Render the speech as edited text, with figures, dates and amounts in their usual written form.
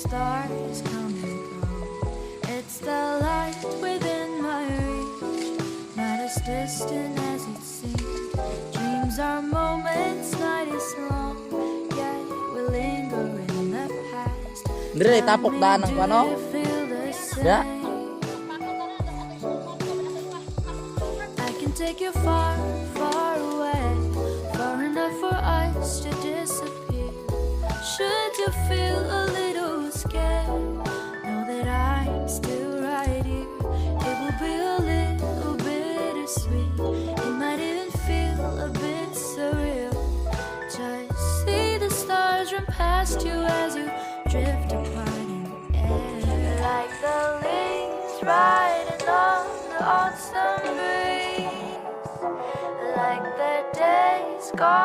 stars come and go. It's the light within my reach, not as distant as it seems. Dreams are moments, night is long, yet we linger in the past. Dire tapok daan ng ano? Ya. I can take you far, far away, far enough for us to disappear. Should you feel a little scared, know that I'm still right here. It will be a little bittersweet, it might even feel a bit surreal. Just see the stars run past you as you drift apart in the air, like the leaves riding on the autumn breeze, like the days gone.